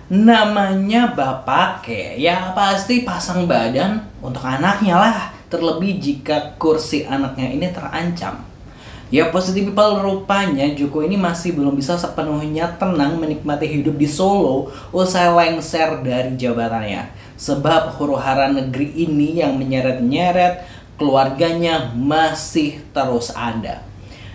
Namanya bapak ya pasti pasang badan untuk anaknya lah. Terlebih jika kursi anaknya ini terancam. Ya positif people, rupanya Joko ini masih belum bisa sepenuhnya tenang menikmati hidup di Solo usai lengser dari jabatannya. Sebab huru-hara negeri ini yang menyeret-nyeret keluarganya masih terus ada.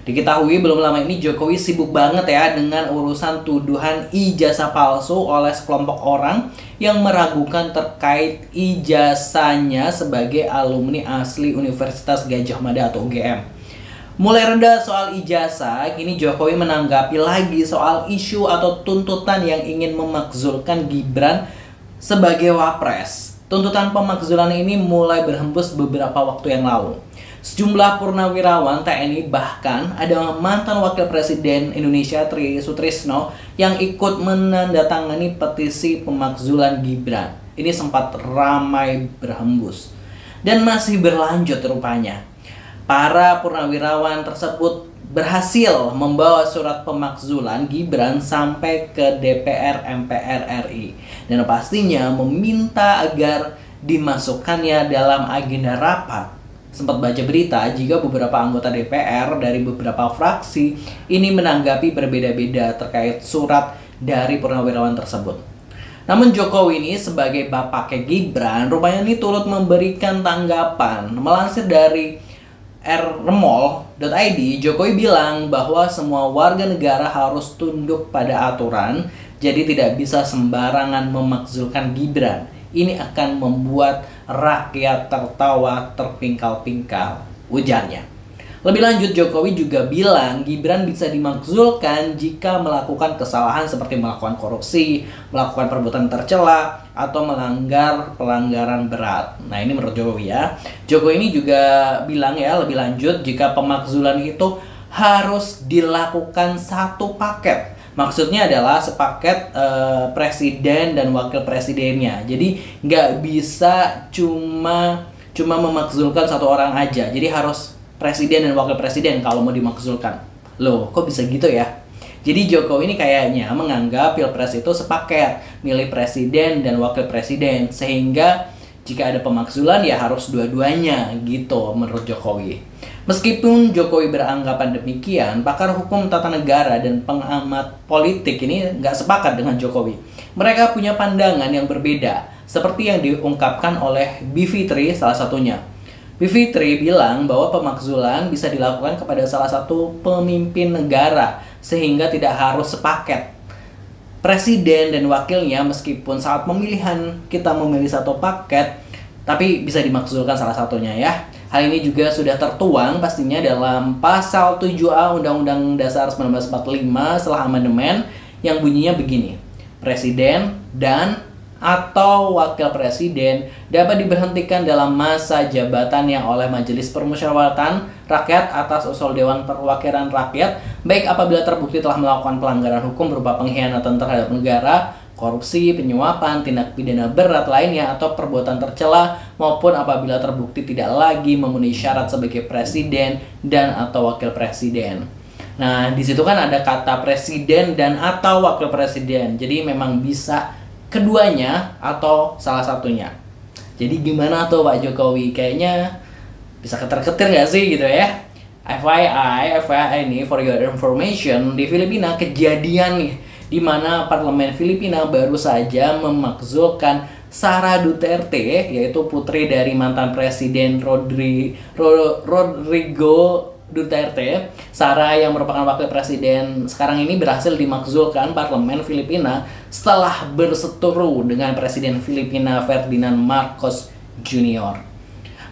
Diketahui belum lama ini Jokowi sibuk banget ya dengan urusan tuduhan ijazah palsu oleh sekelompok orang yang meragukan terkait ijazahnya sebagai alumni asli Universitas Gadjah Mada atau UGM. Mulai reda soal ijazah, kini Jokowi menanggapi lagi soal isu atau tuntutan yang ingin memakzulkan Gibran sebagai wapres. Tuntutan pemakzulan ini mulai berhembus beberapa waktu yang lalu. Sejumlah purnawirawan TNI, bahkan ada mantan Wakil Presiden Indonesia Tri Sutrisno yang ikut menandatangani petisi pemakzulan Gibran. Ini sempat ramai berhembus dan masih berlanjut rupanya. Para purnawirawan tersebut berhasil membawa surat pemakzulan Gibran sampai ke DPR MPR RI dan pastinya meminta agar dimasukkannya dalam agenda rapat. Sempat baca berita jika beberapa anggota DPR dari beberapa fraksi ini menanggapi berbeda-beda terkait surat dari purnawirawan tersebut. Namun Jokowi ini sebagai bapaknya Gibran rupanya ini turut memberikan tanggapan. Melansir dari rmol.id, Jokowi bilang bahwa semua warga negara harus tunduk pada aturan, jadi tidak bisa sembarangan memakzulkan Gibran. Ini akan membuat rakyat tertawa terpingkal-pingkal, ujarnya. Lebih lanjut, Jokowi juga bilang Gibran bisa dimakzulkan jika melakukan kesalahan seperti melakukan korupsi, melakukan perbuatan tercela, atau melanggar pelanggaran berat. Nah, ini menurut Jokowi ya. Jokowi ini juga bilang ya lebih lanjut jika pemakzulan itu harus dilakukan satu paket. Maksudnya adalah sepaket presiden dan wakil presidennya. Jadi nggak bisa cuma memakzulkan satu orang aja. Jadi harus presiden dan wakil presiden kalau mau dimakzulkan. Loh, kok bisa gitu ya? Jadi Jokowi ini kayaknya menganggap pilpres itu sepaket, milih presiden dan wakil presiden. Sehingga jika ada pemakzulan ya harus dua-duanya gitu menurut Jokowi. Meskipun Jokowi beranggapan demikian, pakar hukum tata negara dan pengamat politik ini nggak sepakat dengan Jokowi. Mereka punya pandangan yang berbeda, seperti yang diungkapkan oleh Bivitri salah satunya. Bivitri bilang bahwa pemakzulan bisa dilakukan kepada salah satu pemimpin negara, sehingga tidak harus sepaket. Presiden dan wakilnya meskipun saat pemilihan kita memilih satu paket, tapi bisa dimakzulkan salah satunya ya. Hal ini juga sudah tertuang pastinya dalam pasal 7A Undang-Undang Dasar 1945 setelah amandemen yang bunyinya begini. Presiden dan atau wakil presiden dapat diberhentikan dalam masa jabatannya oleh Majelis Permusyawaratan Rakyat atas usul Dewan Perwakilan Rakyat, baik apabila terbukti telah melakukan pelanggaran hukum berupa pengkhianatan terhadap negara, korupsi, penyuapan, tindak pidana berat lainnya, atau perbuatan tercela, maupun apabila terbukti tidak lagi memenuhi syarat sebagai presiden dan atau wakil presiden. Nah, di situ kan ada kata presiden dan atau wakil presiden. Jadi memang bisa keduanya atau salah satunya. Jadi gimana tuh Pak Jokowi? Kayaknya bisa keter-keter nggak sih gitu ya? FYI ini for your information, di Filipina kejadian nih di mana parlemen Filipina baru saja memakzulkan Sara Duterte, yaitu putri dari mantan presiden Rodrigo Duterte. Sara yang merupakan wakil presiden sekarang ini berhasil dimakzulkan parlemen Filipina setelah berseteru dengan presiden Filipina Ferdinand Marcos Jr.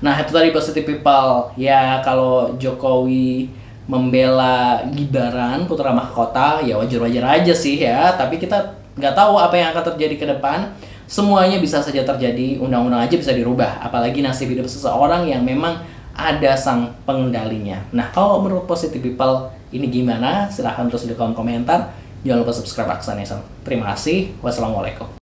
Nah, itu tadi positive people. Ya, kalau Jokowi membela Gibran putra mahkota ya wajar-wajar aja sih ya, tapi kita nggak tahu apa yang akan terjadi ke depan. Semuanya bisa saja terjadi, undang-undang aja bisa dirubah, apalagi nasib hidup seseorang yang memang ada sang pengendalinya. Nah, kalau menurut positive people ini gimana? Silahkan tulis di kolom komentar. Jangan lupa subscribe Aksa Nation. Terima kasih. Wassalamualaikum.